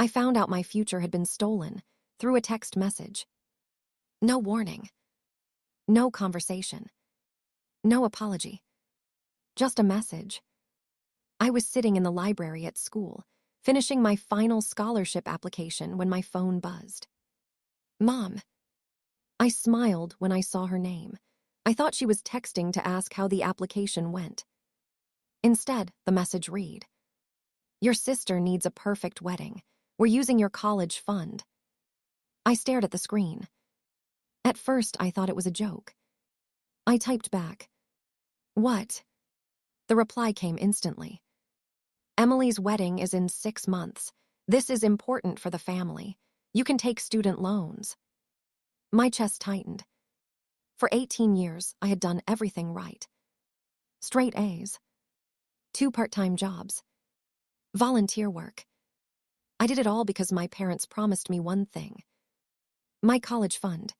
I found out my future had been stolen through a text message. No warning, no conversation, no apology, just a message. I was sitting in the library at school, finishing my final scholarship application when my phone buzzed. Mom. I smiled when I saw her name. I thought she was texting to ask how the application went. Instead, the message read, "Your sister needs a perfect wedding. We're using your college fund." I stared at the screen. At first, I thought it was a joke. I typed back, "What?" The reply came instantly. "Emily's wedding is in 6 months. This is important for the family. You can take student loans." My chest tightened. For 18 years, I had done everything right. Straight A's. 2 part-time jobs. Volunteer work. I did it all because my parents promised me one thing. My college fund.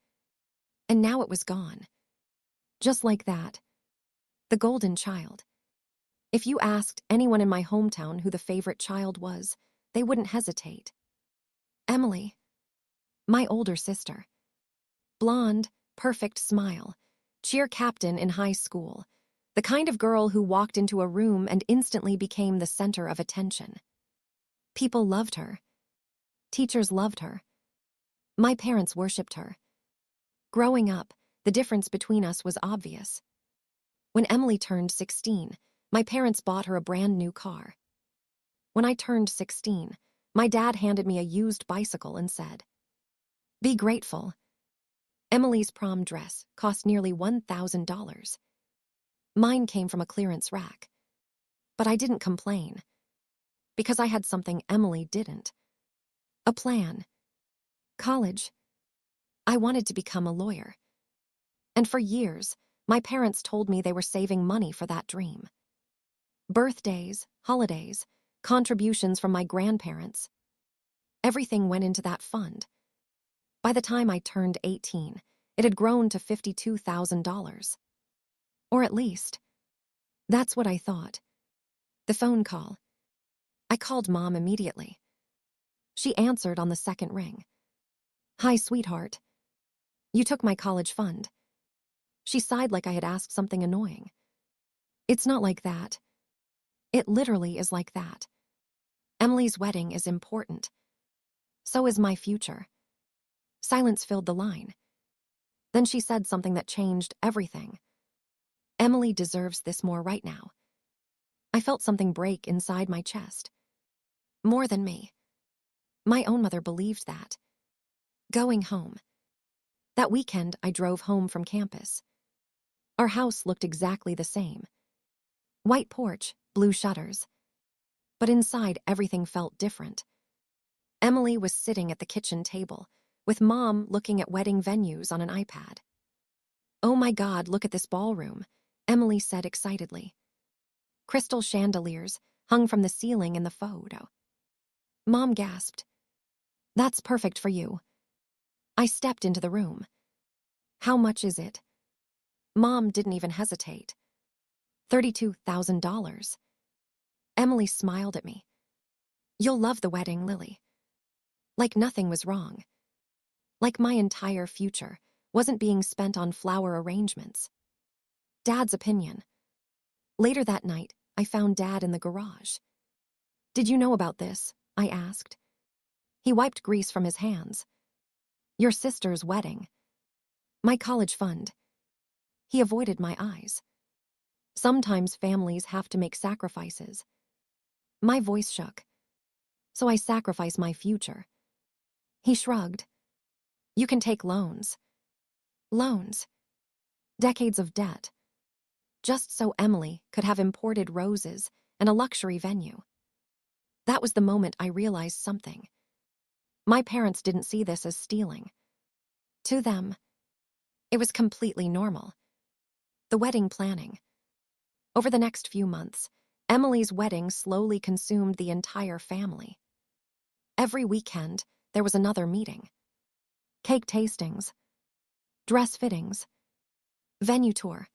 And now it was gone. Just like that. The golden child. If you asked anyone in my hometown who the favorite child was, they wouldn't hesitate. Emily. My older sister. Blonde, perfect smile. Cheer captain in high school. The kind of girl who walked into a room and instantly became the center of attention. People loved her. Teachers loved her. My parents worshipped her. Growing up, the difference between us was obvious. When Emily turned 16, my parents bought her a brand new car. When I turned 16, my dad handed me a used bicycle and said, "Be grateful." Emily's prom dress cost nearly $1,000. Mine came from a clearance rack. But I didn't complain. Because I had something Emily didn't. A plan. College. I wanted to become a lawyer. And for years, my parents told me they were saving money for that dream. Birthdays, holidays, contributions from my grandparents. Everything went into that fund. By the time I turned 18, it had grown to $52,000. Or at least, that's what I thought. The phone call. I called Mom immediately. She answered on the second ring. "Hi, sweetheart. You took my college fund." She sighed like I had asked something annoying. "It's not like that. It literally is like that. Emily's wedding is important. So is my future." Silence filled the line. Then she said something that changed everything. "Emily deserves this more right now." I felt something break inside my chest. More than me. My own mother believed that. Going home. That weekend, I drove home from campus. Our house looked exactly the same. White porch, blue shutters. But inside, everything felt different. Emily was sitting at the kitchen table, with Mom looking at wedding venues on an iPad. "Oh my God, look at this ballroom," Emily said excitedly. Crystal chandeliers hung from the ceiling in the photo. Mom gasped. "That's perfect for you." I stepped into the room. "How much is it?" Mom didn't even hesitate. $32,000. Emily smiled at me. "You'll love the wedding, Lily." Like nothing was wrong. Like my entire future wasn't being spent on flower arrangements. Dad's opinion. Later that night, I found Dad in the garage. "Did you know about this?" I asked. He wiped grease from his hands. "Your sister's wedding." "My college fund." He avoided my eyes. "Sometimes families have to make sacrifices." My voice shook. "So I sacrifice my future." He shrugged. "You can take loans." Loans. Decades of debt. Just so Emily could have imported roses and a luxury venue. That was the moment I realized something. My parents didn't see this as stealing. To them, it was completely normal. The wedding planning. Over the next few months, Emily's wedding slowly consumed the entire family. Every weekend, there was another meeting. Cake tastings. Dress fittings. Venue tour.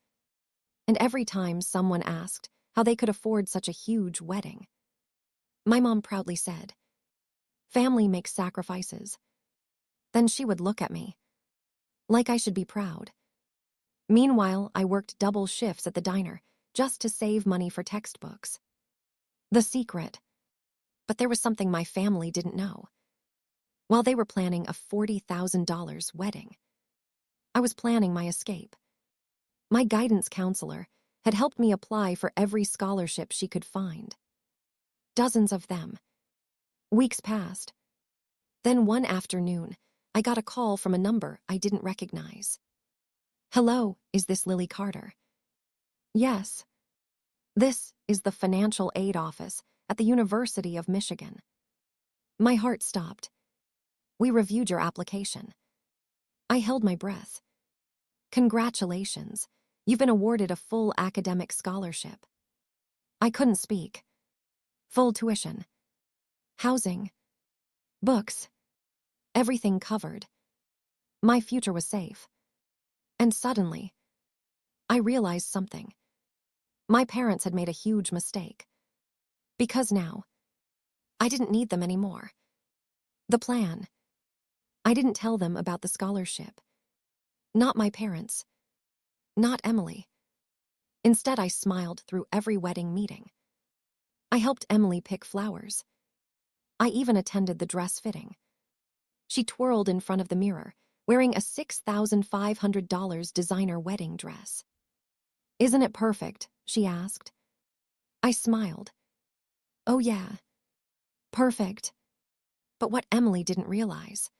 And every time someone asked how they could afford such a huge wedding, my mom proudly said, Family makes sacrifices. Then she would look at me, like I should be proud. Meanwhile, I worked double shifts at the diner just to save money for textbooks. The secret. But there was something my family didn't know. While they were planning a $40,000 wedding, I was planning my escape. My guidance counselor had helped me apply for every scholarship she could find. Dozens of them. Weeks passed. Then one afternoon, I got a call from a number I didn't recognize. "Hello, is this Lily Carter?" "Yes." "This is the financial aid office at the University of Michigan." My heart stopped. "We reviewed your application." I held my breath. "Congratulations. You've been awarded a full academic scholarship." I couldn't speak. Full tuition. Housing. Books. Everything covered. My future was safe. And suddenly, I realized something. My parents had made a huge mistake. Because now, I didn't need them anymore. The plan. I didn't tell them about the scholarship. Not my parents. Not Emily. Instead, I smiled through every wedding meeting. I helped Emily pick flowers. I even attended the dress fitting. She twirled in front of the mirror, wearing a $6,500 designer wedding dress. "Isn't it perfect?" she asked. I smiled. "Oh yeah, perfect." But what Emily didn't realize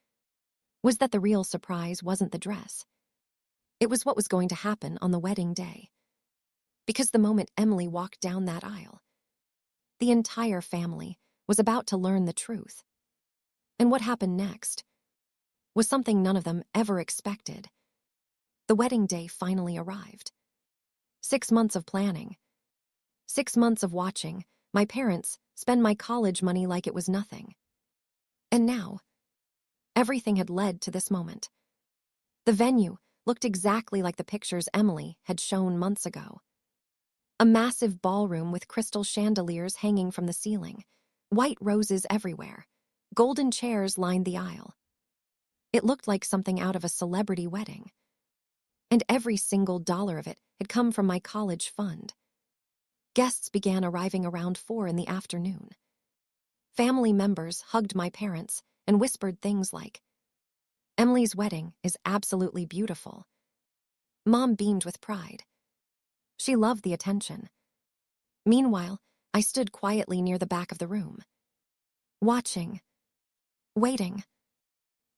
was that the real surprise wasn't the dress. It was what was going to happen on the wedding day. Because the moment Emily walked down that aisle, the entire family was about to learn the truth. And what happened next was something none of them ever expected. The wedding day finally arrived. 6 months of planning. 6 months of watching my parents spend my college money like it was nothing. And now, everything had led to this moment. The venue looked exactly like the pictures Emily had shown months ago. A massive ballroom with crystal chandeliers hanging from the ceiling, white roses everywhere, golden chairs lined the aisle. It looked like something out of a celebrity wedding. And every single dollar of it had come from my college fund. Guests began arriving around 4 in the afternoon. Family members hugged my parents and whispered things like, "Emily's wedding is absolutely beautiful." Mom beamed with pride. She loved the attention. Meanwhile, I stood quietly near the back of the room, watching, waiting.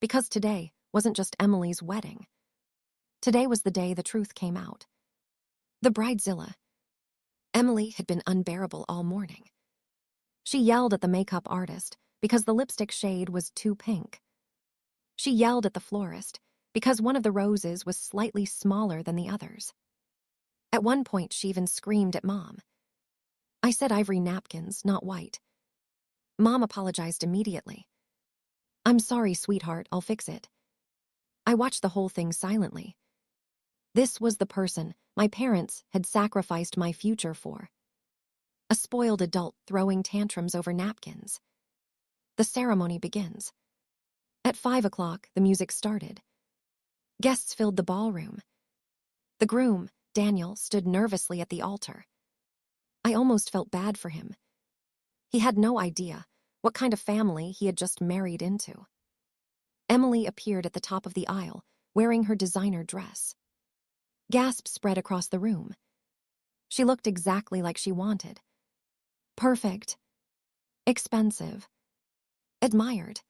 Because today wasn't just Emily's wedding. Today was the day the truth came out. The bridezilla. Emily had been unbearable all morning. She yelled at the makeup artist because the lipstick shade was too pink. She yelled at the florist because one of the roses was slightly smaller than the others. At one point, she even screamed at Mom. I said ivory napkins, not white. Mom apologized immediately. "I'm sorry, sweetheart, I'll fix it." I watched the whole thing silently. This was the person my parents had sacrificed my future for. A spoiled adult throwing tantrums over napkins. The ceremony begins. At 5 o'clock, the music started. Guests filled the ballroom. The groom, Daniel, stood nervously at the altar. I almost felt bad for him. He had no idea what kind of family he had just married into. Emily appeared at the top of the aisle, wearing her designer dress. Gasps spread across the room. She looked exactly like she wanted. Perfect. Expensive. Admired.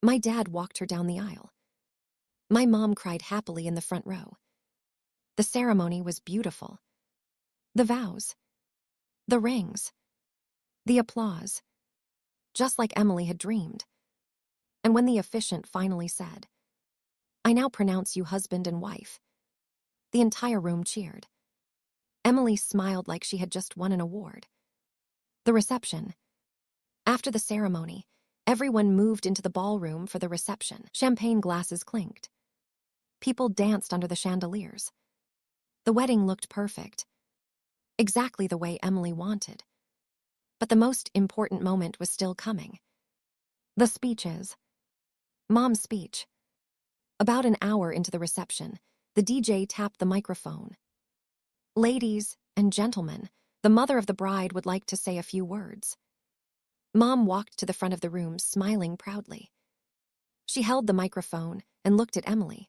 My dad walked her down the aisle. My mom cried happily in the front row. The ceremony was beautiful. The vows. The rings. The applause. Just like Emily had dreamed. And when the officiant finally said, "I now pronounce you husband and wife," the entire room cheered. Emily smiled like she had just won an award. The reception. After the ceremony, everyone moved into the ballroom for the reception. Champagne glasses clinked. People danced under the chandeliers. The wedding looked perfect. Exactly the way Emily wanted. But the most important moment was still coming. The speeches. Mom's speech. About an hour into the reception, the DJ tapped the microphone. Ladies and gentlemen, the mother of the bride would like to say a few words. Mom walked to the front of the room, smiling proudly. She held the microphone and looked at Emily.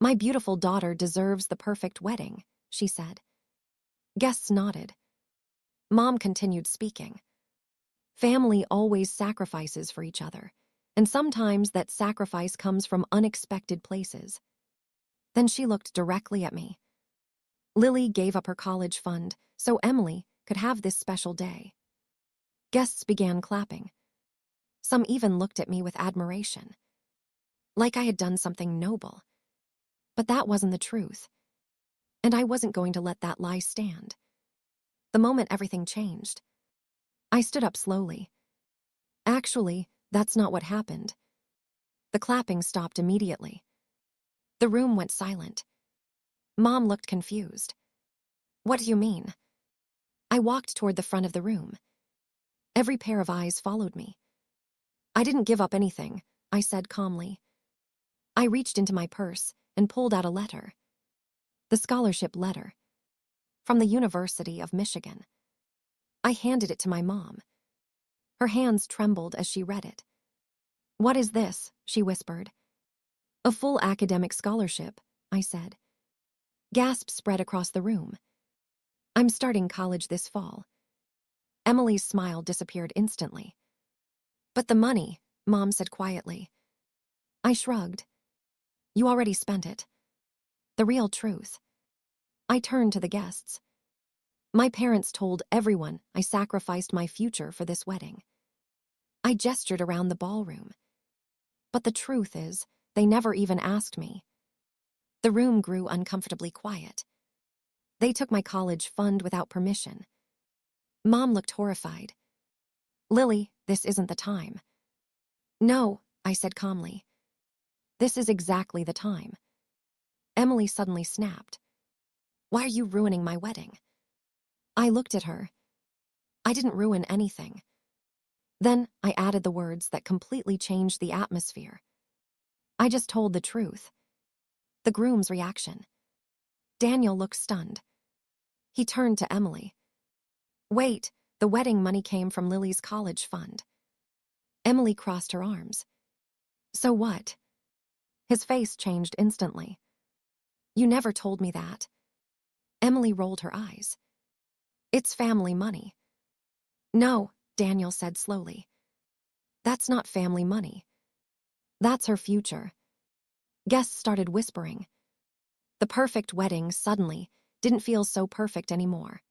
My beautiful daughter deserves the perfect wedding, she said. Guests nodded. Mom continued speaking. Family always sacrifices for each other, and sometimes that sacrifice comes from unexpected places. Then she looked directly at me. Lily gave up her college fund so Emily could have this special day. Guests began clapping. Some even looked at me with admiration, like I had done something noble. But that wasn't the truth, and I wasn't going to let that lie stand. The moment everything changed, I stood up slowly. Actually, that's not what happened. The clapping stopped immediately. The room went silent. Mom looked confused. What do you mean? I walked toward the front of the room. Every pair of eyes followed me. I didn't give up anything, I said calmly. I reached into my purse and pulled out a letter. The scholarship letter. From the University of Michigan. I handed it to my mom. Her hands trembled as she read it. What is this? She whispered. A full academic scholarship, I said. Gasps spread across the room. I'm starting college this fall. Emily's smile disappeared instantly. But the money, Mom said quietly. I shrugged. You already spent it. The real truth. I turned to the guests. My parents told everyone I sacrificed my future for this wedding. I gestured around the ballroom. But the truth is, they never even asked me. The room grew uncomfortably quiet. They took my college fund without permission. Mom looked horrified. Lily, this isn't the time. No, I said calmly. This is exactly the time. Emily suddenly snapped. Why are you ruining my wedding? I looked at her. I didn't ruin anything. Then I added the words that completely changed the atmosphere. I just told the truth. The groom's reaction. Daniel looked stunned. He turned to Emily. Wait, the wedding money came from Lily's college fund. Emily crossed her arms. So what? His face changed instantly. You never told me that. Emily rolled her eyes. It's family money. No, Daniel said slowly. That's not family money. That's her future. Guests started whispering. The perfect wedding suddenly didn't feel so perfect anymore.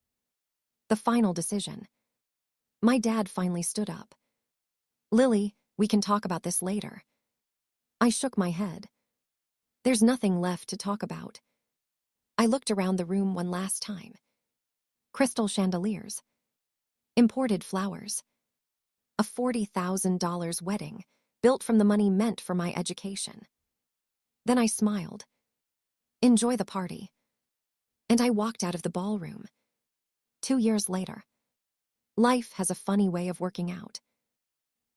The final decision. My dad finally stood up. Lily, we can talk about this later. I shook my head. There's nothing left to talk about. I looked around the room one last time. Crystal chandeliers. Imported flowers. A $40,000 wedding built from the money meant for my education. Then I smiled. Enjoy the party. And I walked out of the ballroom. 2 years later. Life has a funny way of working out.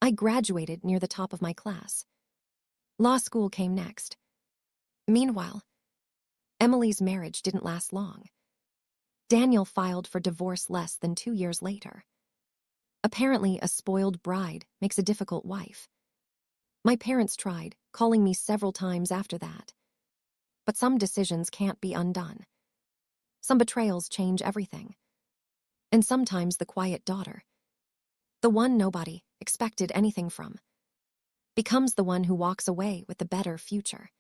I graduated near the top of my class. Law school came next. Meanwhile, Emily's marriage didn't last long. Daniel filed for divorce less than 2 years later. Apparently, a spoiled bride makes a difficult wife. My parents tried, calling me several times after that. But some decisions can't be undone. Some betrayals change everything. And sometimes the quiet daughter, the one nobody expected anything from, becomes the one who walks away with the better future.